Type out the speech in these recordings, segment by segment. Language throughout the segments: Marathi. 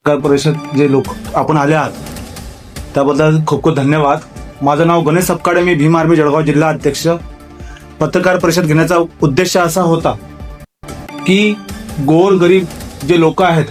पत्रकार परिषद जे लोक आपण आले आहात त्याबद्दल खूप खूप धन्यवाद. माझं नाव गणेश सपकाळे, मी भीम आर्मी जळगाव जिल्हा अध्यक्ष. पत्रकार परिषद घेण्याचा उद्देश असा होता की गोरगरीब जे लोक आहेत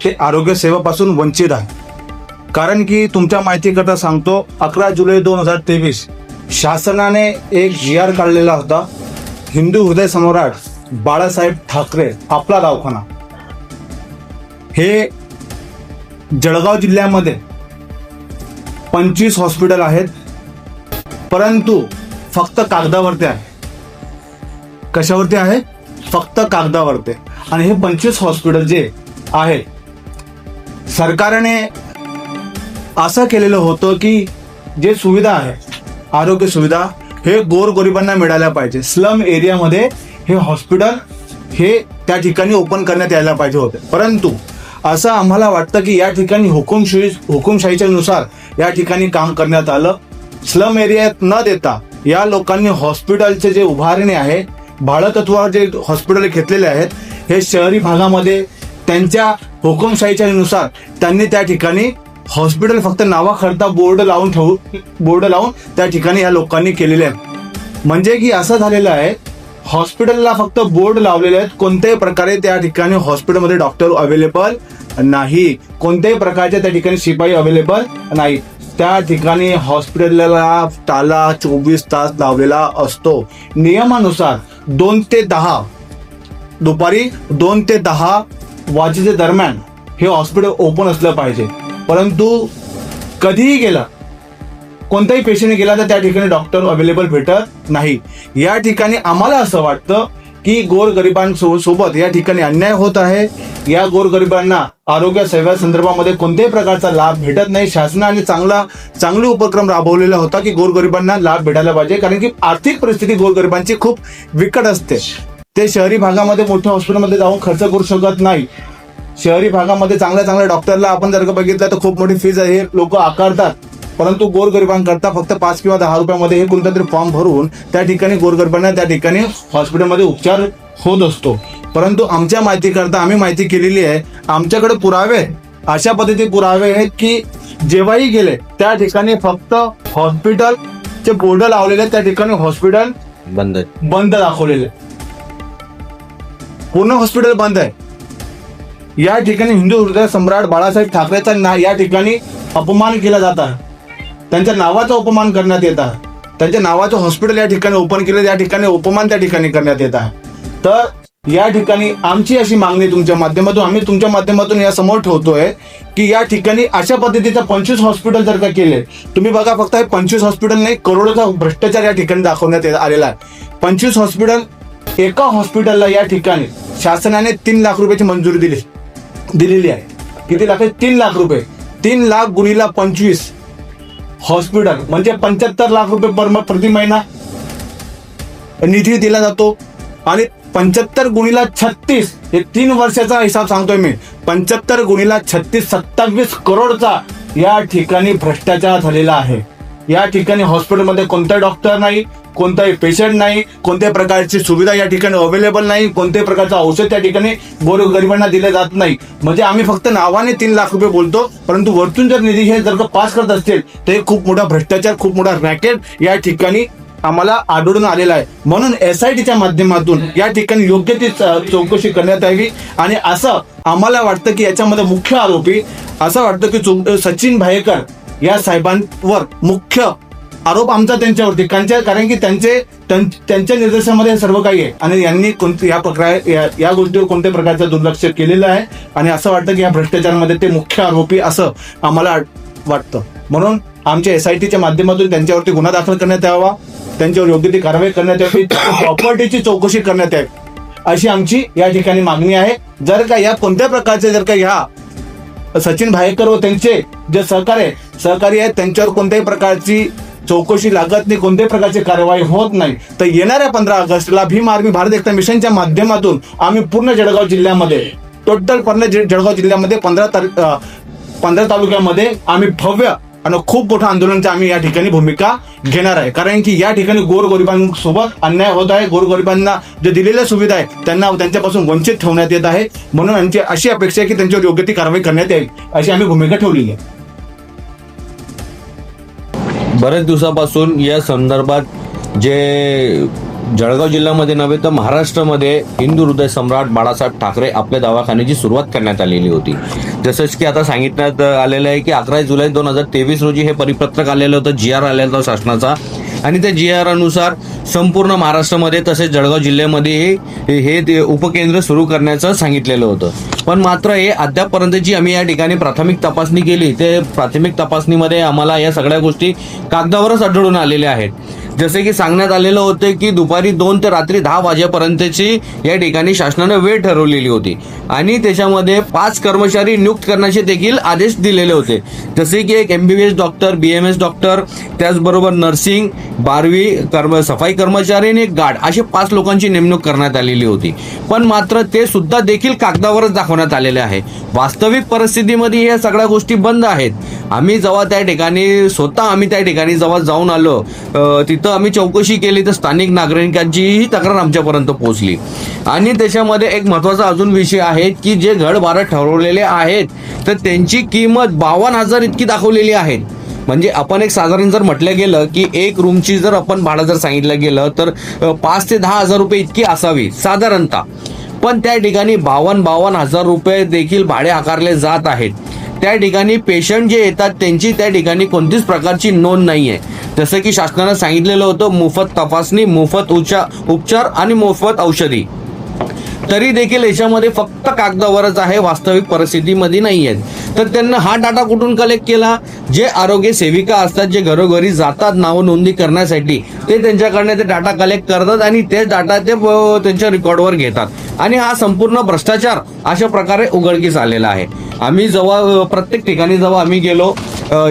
ते आरोग्य सेवेपासून वंचित आहे. कारण की तुमच्या माहितीकरता सांगतो, 11 जुलै 2023 शासनाने एक GR काढलेला होता. हिंदू हृदय सम्राट बाळासाहेब ठाकरे आपला दवाखाना, हे जळगाव जिल्ह्यामध्ये 25 हॉस्पिटल आहेत, परंतु फक्त कागदावरती आहे. कशावरती आहे? फक्त कागदावरती. आणि हे 25 हॉस्पिटल जे आहेत, सरकारने असं केलेलं होतं की जे सुविधा आहे, आरोग्य सुविधा हे गोरगरिबांना मिळाल्या पाहिजे. स्लम एरियामध्ये हे हॉस्पिटल हे त्या ठिकाणी ओपन करण्यात यायला पाहिजे होते. परंतु असं आम्हाला वाटतं की या ठिकाणी हुकुमशाहीच्या नुसार या ठिकाणी काम करण्यात आलं. स्लम एरियात न देता या लोकांनी हॉस्पिटलचे जे उभारणे आहे, भाडेतत्वावर जे हॉस्पिटल घेतलेले आहेत, हे शहरी भागामध्ये त्यांच्या हुकुमशाहीच्या नुसार त्यांनी त्या ठिकाणी हॉस्पिटल फक्त नावाकरता बोर्ड लावून त्या ठिकाणी या लोकांनी केलेले आहेत. म्हणजे की असं झालेलं आहे, हॉस्पिटलला फक्त बोर्ड लावलेले आहेत, कोणत्याही प्रकारे त्या ठिकाणी हॉस्पिटलमध्ये डॉक्टर अवेलेबल नाही, कोणत्याही प्रकारच्या त्या ठिकाणी शिपाई अवेलेबल नाही. त्या ठिकाणी हॉस्पिटलला ताला 24 तास लावलेला असतो. नियमानुसार 2 ते 10 दुपारी 2 ते 10 वाजेच्या दरम्यान हे हॉस्पिटल ओपन असलं पाहिजे. परंतु कधीही गेला, कोणताही पेशंट गेला तर त्या ठिकाणी डॉक्टर अवेलेबल भेटत नाही. या ठिकाणी आम्हाला असं वाटतं की गोरगरिबांसोबत या ठिकाणी अन्याय होत आहे. या गोरगरिबांना आरोग्य सेवा संदर्भामध्ये कोणत्याही प्रकारचा लाभ भेटत नाही. शासनाने चांगले उपक्रम राबवलेला होता की गोरगरिबांना लाभ भेटायला पाहिजे, कारण की आर्थिक परिस्थिती गोरगरिबांची खूप बिकट असते. ते शहरी भागामध्ये मोठ्या हॉस्पिटलमध्ये जाऊन खर्च करू शकत नाही. शहरी भागामध्ये चांगल्या डॉक्टरला आपण जर का बघितलं तर खूप मोठी फीज हे लोक आकारतात. परंतु गोरगरिबांकरता फक्त 5 किंवा 10 रुपयामध्ये हे कोणता तरी फॉर्म भरून त्या ठिकाणी गोरगरिबांना त्या ठिकाणी हॉस्पिटलमध्ये उपचार होत असतो. परंतु आमच्या माहितीकरता आम्ही माहिती केलेली आहे, आमच्याकडे पुरावे, अशा पद्धती पुरावे आहेत की जेव्हाही गेले त्या ठिकाणी फक्त हॉस्पिटलचे बोर्ड लावलेले, त्या ठिकाणी हॉस्पिटल बंद दाखवलेले, पूर्ण हॉस्पिटल बंद आहे. या ठिकाणी हिंदू हृदय सम्राट बाळासाहेब ठाकरेचा या ठिकाणी अपमान केला जात आहे. त्यांच्या नावाचा अपमान करण्यात येत आहे. त्यांच्या नावाचं हॉस्पिटल या ठिकाणी ओपन केलं, या ठिकाणी अपमान त्या ठिकाणी करण्यात येत आहे. तर या ठिकाणी आमची अशी मागणी तुमच्या माध्यमातून, आम्ही तुमच्या माध्यमातून या समोर ठेवतोय की या ठिकाणी अशा पद्धतीचं 25 हॉस्पिटल जर का केले, तुम्ही बघा फक्त हे 25 हॉस्पिटल नाही, करोडोचा भ्रष्टाचार या ठिकाणी दाखवण्यात आलेला आहे. 25 हॉस्पिटल, एका हॉस्पिटलला या ठिकाणी शासनाने 3 लाख रुपयाची मंजुरी दिलेली आहे. किती लाख आहे? 3 लाख रुपये. 3 लाख गुणीला 25 हॉस्पिटल म्हणजे 75 लाख रुपये प्रति महिना निधी दिला जातो. आणि 75 गुणीला 36, हे 3 वर्षाचा हिसाब सांगतोय मी. 75 गुणीला 36, 27 करोडचा या ठिकाणी भ्रष्टाचार झालेला आहे. या ठिकाणी हॉस्पिटलमध्ये कोणता डॉक्टर नाही, कोणताही पेशंट नाही, कोणत्याही प्रकारची सुविधा या ठिकाणी अवेलेबल नाही, कोणत्याही प्रकारचं औषध त्या ठिकाणी गोरगरिबांना दिले जात नाही. म्हणजे आम्ही फक्त नावाने 3 लाख रुपये बोलतो, परंतु वरतून जर निधी हे जर का पास करत असतील तर हे खूप मोठा भ्रष्टाचार, खूप मोठा रॅकेट या ठिकाणी आम्हाला आढळून आलेला आहे. म्हणून SITच्या माध्यमातून या ठिकाणी योग्य ती चौकशी करण्यात यावी. आणि असं आम्हाला वाटतं की याच्यामध्ये मुख्य आरोपी असं वाटतं की सचिन भायेकर या साहेबांवर मुख्य आरोप आमचा त्यांच्यावरती, कारण की त्यांच्या निर्देशामध्ये हे सर्व काही आहे आणि यांनी या गोष्टीवर कोणत्याही प्रकारचं दुर्लक्ष केलेलं आहे. आणि असं वाटतं की या भ्रष्टाचारामध्ये ते मुख्य आरोपी असं आम्हाला वाटतं. म्हणून आमच्या SITच्या माध्यमातून त्यांच्यावरती गुन्हा दाखल करण्यात यावा, त्यांच्यावर योग्य ती कारवाई करण्यात यावी, प्रॉपर्टीची चौकशी करण्यात यावी, अशी आमची या ठिकाणी मागणी आहे. जर का या कोणत्या प्रकारचे जर का ह्या सचिन भायेकर व त्यांचे जे सहकारी आहेत त्यांच्यावर कोणत्याही प्रकारची चौकशी लागत नाही, कोणत्याही प्रकारची कारवाई होत नाही, तर येणाऱ्या 15 ऑगस्टला भीम आर्मी भारत एकता मिशनच्या माध्यमातून आम्ही पूर्ण जळगाव जिल्ह्यामध्ये, टोटल पूर्ण जळगाव जिल्ह्यामध्ये 15 तालुक्यामध्ये आम्ही भव्य आणि खूप मोठं आंदोलनाची आम्ही या ठिकाणी भूमिका घेणार आहे. कारण की या ठिकाणी गोरगरिबांसोबत अन्याय होत आहे. गोरगरिबांना जे दिलेल्या सुविधा आहे त्यांना त्यांच्यापासून वंचित ठेवण्यात येत आहे. म्हणून आमची अशी अपेक्षा आहे की त्यांच्यावर योग्य ती कारवाई करण्यात यावी अशी आम्ही भूमिका ठेवलेली आहे. बऱ्याच दिवसापासून या संदर्भात जे जळगाव जिल्ह्यामध्ये नव्हे तर महाराष्ट्रामध्ये हिंदू हृदय सम्राट बाळासाहेब ठाकरे आपल्या दवाखान्याची सुरुवात करण्यात आलेली होती. जसंच की आता सांगितण्यात आलेलं आहे की 11 जुलै 2023 रोजी हे परिपत्रक आलेलं होतं, GR आलेला होता शासनाचा. आणि त्या GR अनुसार संपूर्ण महाराष्ट्रामध्ये तसेच जळगाव जिल्ह्यामध्ये हे उपकेंद्र सुरू करण्याचं सांगितलेलं होतं. पण मात्र हे अद्यापपर्यंतची आम्ही या ठिकाणी प्राथमिक तपासणी केली, ते प्राथमिक तपासणीमध्ये आम्हाला या सगळ्या गोष्टी कागदावरच आढळून आलेल्या आहेत. जसे की सांगण्यात आलेलं होतं की दुपारी 2 ते रात्री 10 वाजेपर्यंतची या ठिकाणी शासनानं वेळ ठरवलेली होती आणि त्याच्यामध्ये 5 कर्मचारी नियुक्त करण्याचे देखील आदेश दिलेले होते. जसे की एक MBBS डॉक्टर, BMS डॉक्टर, त्याचबरोबर नर्सिंग, 12वी सफाई कर्मचारी आणि एक गार्ड, असे 5 लोकांची नेमणूक करण्यात आलेली होती. पण मात्र ते सुद्धा देखील कागदावरच दाखवण्यात आलेले आहे. वास्तविक परिस्थितीमध्ये या सगळ्या गोष्टी बंद आहेत. आम्ही जेव्हा त्या ठिकाणी स्वतः त्या ठिकाणी जेव्हा जाऊन आलो, तिथं आम्ही चौकशी केली तर स्थानिक नागरिकांचीही तक्रार आमच्यापर्यंत पोहोचली. आणि त्याच्यामध्ये एक महत्त्वाचा अजून विषय आहे की जे घरभाडं ठरवलेले आहेत तर त्यांची किंमत 52,000 इतकी दाखवलेली आहे. म्हणजे आपण एक साधारण जर म्हटलं गेलं की एक रूमची जर आपण भाडं जर सांगितलं गेलं तर 5 ते 10,000 रुपये इतकी असावी साधारणतः. पण त्या ठिकाणी 52,000 रुपये देखील भाडे आकारले जात आहेत. त्या ठिकाणी पेशंट जे येतात त्यांची त्या ठिकाणी कोणतीच प्रकारची नोंद नाही आहे. जसं की शासनानं सांगितलेलं होतं मोफत तपासणी, मोफत उपचार आणि मोफत औषधी, तरी देखील याच्यामध्ये फक्त कागदावरच आहे, वास्तविक परिस्थितीमध्ये नाही आहेत. तर त्यांना हा डाटा कुठून कलेक्ट केला? जे आरोग्य सेविका असतात, जे घरोघरी जातात नाव नोंदणी करण्यासाठी, ते त्यांच्याकडनं ते डाटा कलेक्ट करतात आणि ते डाटा ते त्यांच्या रेकॉर्डवर घेतात आणि हा संपूर्ण भ्रष्टाचार अशा प्रकारे उघडकीस आलेला आहे. आम्ही जेव्हा प्रत्येक ठिकाणी जेव्हा आम्ही गेलो,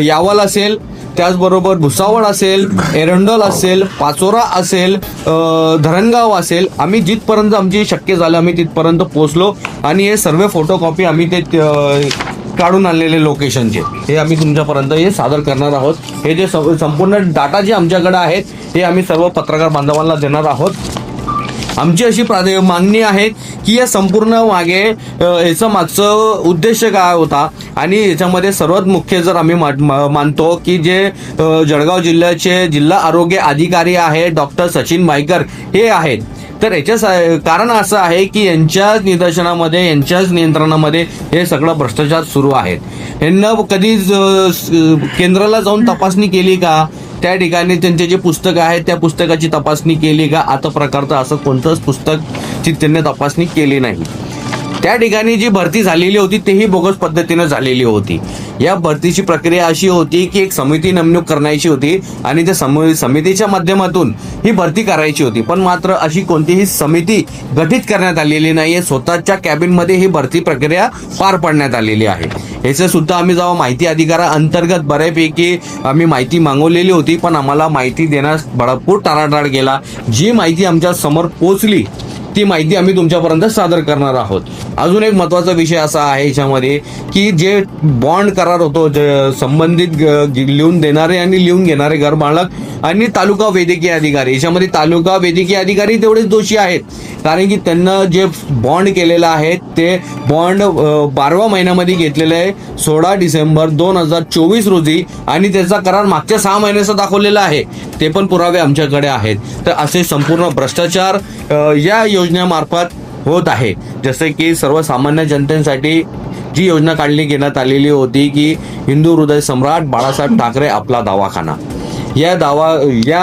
यावल असेल, त्याचबरोबर भुसावळ असेल, एरंडोल असेल, पाचोरा असेल, धरणगाव असेल, आम्ही जिथपर्यंत आमची शक्य झालं आम्ही तिथपर्यंत पोहोचलो आणि हे सर्व फोटोकॉपी आम्ही ते काढून आणलेले लोकेशनचे हे आम्ही तुमच्यापर्यंत हे सादर करणार आहोत. हे जे संपूर्ण डाटा जे आमच्याकडे आहेत हे आम्ही सर्व पत्रकार बांधवांना देणार आहोत. आमची अशी मागणी आहे की या संपूर्ण मागे याचा मागचं उद्देश काय होता आणि याच्यामध्ये सर्वात मुख्य जर आम्ही मानतो की जे जळगाव जिल्ह्याचे जिल्हा आरोग्य अधिकारी आहे डॉक्टर सचिन मायकर हे आहेत. तर याच्या कारण असं आहे की यांच्याच निदर्शनामध्ये, यांच्याच नियंत्रणामध्ये हे सगळं भ्रष्टाचार सुरू आहेत. यांना कधी केंद्राला जाऊन तपासणी केली का? त्या ठिकाणी त्यांचे जे पुस्तक आहे त्या पुस्तकाची तपासणी केली का? आता प्रकारचं असं कोणतंच पुस्तकची त्यांनी तपासणी केली नाही. त्या ठिकाणी जी भरती झालेली होती तेही बोगस पद्धतीनं झालेली होती. या भरतीची प्रक्रिया अशी होती की एक समिती नेमणूक करायची होती आणि त्या समितीच्या माध्यमातून ही भरती करायची होती. पण मात्र अशी कोणतीही समिती गठीत करण्यात आलेली नाहीये. स्वतःच्या कॅबिनमध्ये ही भरती प्रक्रिया पार पाडण्यात आलेली आहे. याचं सुद्धा आम्ही जेव्हा माहिती अधिकारा अंतर्गत बऱ्यापैकी आम्ही माहिती मागवलेली होती, पण आम्हाला माहिती देण्यास भरपूर टाळाटाळ केला. जी माहिती आमच्या समोर पोहोचली ती माहिती आम्ही तुमच्यापर्यंत सादर करणार आहोत. अजून एक महत्त्वाचा विषय असा आहे याच्यामध्ये की जे बॉन्ड करार होतो, संबंधित लिहून देणारे आणि लिहून घेणारे घरमालक आणि तालुका वैद्यकीय अधिकारी, याच्यामध्ये तालुका वैद्यकीय अधिकारी तेवढेच दोषी आहेत. कारण की त्यांना जे बॉन्ड केलेलं आहे ते बॉन्ड 12व्या महिन्यामध्ये घेतलेलं आहे 16 डिसेंबर 2024 रोजी आणि त्याचा करार मागच्या 6 महिन्याचा दाखवलेला आहे. ते पण पुरावे आमच्याकडे आहेत. तर असे संपूर्ण भ्रष्टाचार या योजनेमार्फत होत आहे. जसे की सर्वसामान्य जनतेसाठी जी योजना काढली घेण्यात आलेली होती की हिंदू हृदय सम्राट बाळासाहेब ठाकरे आपला दवाखाना, या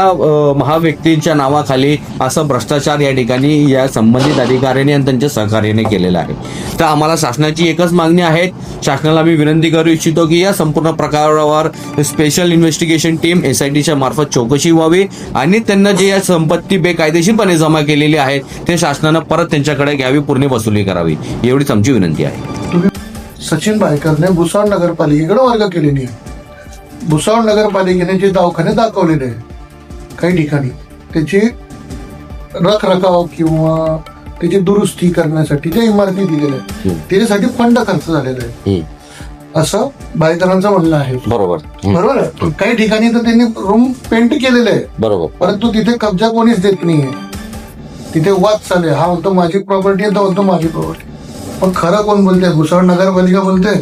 महाव्यक्तींच्या नावाखाली असं भ्रष्टाचार या ठिकाणी या संबंधित अधिकाऱ्यांनी आणि त्यांच्या सहकार्याने केलेला आहे. तर आम्हाला शासनाची एकच मागणी आहे. शासनाला मी विनंती करू इच्छितो की या संपूर्ण प्रकारावर स्पेशल इन्व्हेस्टिगेशन टीम SITच्या मार्फत चौकशी व्हावी आणि त्यांना जे या संपत्ती बेकायदेशीरपणे जमा केलेली आहे ते शासनानं परत त्यांच्याकडे घ्यावी, पूर्ण वसुली करावी, एवढीच आमची विनंती आहे. सचिन भायकरने भुसावळ नगरपालिकेकडे वर्ग केलेली आहे. भुसावळ नगरपालिकेने जे दवाखाने दाखवलेले आहे काही ठिकाणी त्याची रखरखाव किंवा त्याची दुरुस्ती करण्यासाठी ज्या इमारती दिलेल्या आहेत त्याच्यासाठी फंड खर्च झालेला आहे. असं भाईकरांचं म्हणणं आहे. बरोबर. बरोबर आहे. काही ठिकाणी तर त्यांनी रूम पेंट केलेले आहे, बरोबर. परंतु तिथे कब्जा कोणीच देत नाहीये. तिथे वाद चालू आहे. हा म्हणतो माझी प्रॉपर्टी आहे, तो म्हणतो माझी प्रॉपर्टी. पण खरं कोण बोलते? भुसावळ नगरपालिका बोलते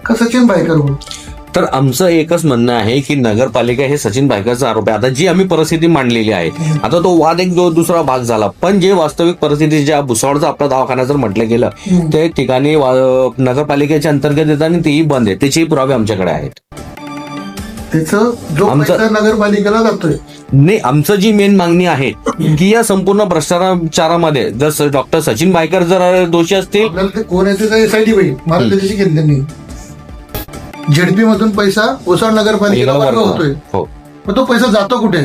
का सचिन भाईकर बोलते? तर आमचं एकच म्हणणं आहे की नगरपालिका हे सचिन भाईकरचा आरोप आहे. आता जी आम्ही परिस्थिती मांडलेली आहे, आता तो वाद एक दुसरा भाग झाला, पण जे वास्तविक परिस्थिती ज्या भुसावळचा आपला दवाखाना जर म्हटलं गेलं ते ठिकाणी नगरपालिकेच्या अंतर्गत येतात आणि तेही बंद आहे. त्याचेही पुरावे आमच्याकडे आहेत. त्याचं जो आमचं- पैसा नगरपालिकेला जातोय. नाही, आमचं जी मेन मागणी आहे की या संपूर्ण भ्रष्टाचारामध्ये जर डॉक्टर सचिन भाईकर जर दोषी असतील, आपल्याला ते कोण आहे ते एसआयटी पाहिजे. मला त्याच्याशी घेतली त्यांनी. झेडपी मधून पैसा भुसावळ नगरपालिकेला वर्ग होतोय, हो, मग तो पैसा जातो कुठे?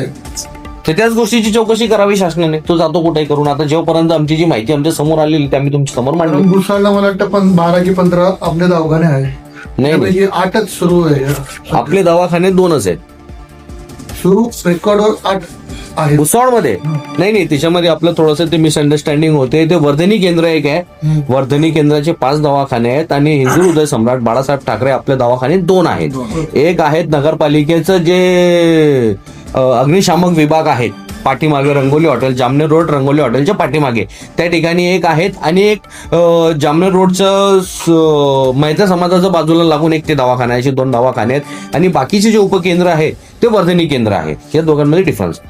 तर त्याच गोष्टीची चौकशी करावी शासनाने. तो जातो कुठे करून. आता जेव्हापर्यंत आमची जी माहिती आमच्या समोर आलेली ते आम्ही तुमच्या समोर मांडली. भुसावळला मला वाटतं पण 12 की 15 आपले दवाखाने आहे. नाही, त्यापैकी 8च सुरू आहे. आपले दवाखाने 2च आहेत सुरू रेकॉर्डवर 8 आहे. भुसावळमध्ये. नाही, त्याच्यामध्ये आपलं थोडंसं ते मिसअंडरस्टँडिंग होते. ते वर्धनी केंद्र एक आहे. वर्धनी केंद्राचे 5 दवाखाने आहेत आणि हिंदू हृदय सम्राट बाळासाहेब ठाकरे आपले दवाखाने 2 आहेत. एक आहेत नगरपालिकेचं जे अग्निशामक विभाग आहेत पाठीमागे रंगोली हॉटेल, जामनेर रोड रंगोली हॉटेलच्या पाठीमागे त्या ठिकाणी एक आहेत, आणि एक जामनेर रोडचं मैत्रा समाजाच्या बाजूला लागून एक ते दवाखाना आहे. असे 2 दवाखाने आहेत आणि बाकीचे जे उपकेंद्र आहे ते वर्धनी केंद्र आहे. या दोघांमध्ये डिफरन्स.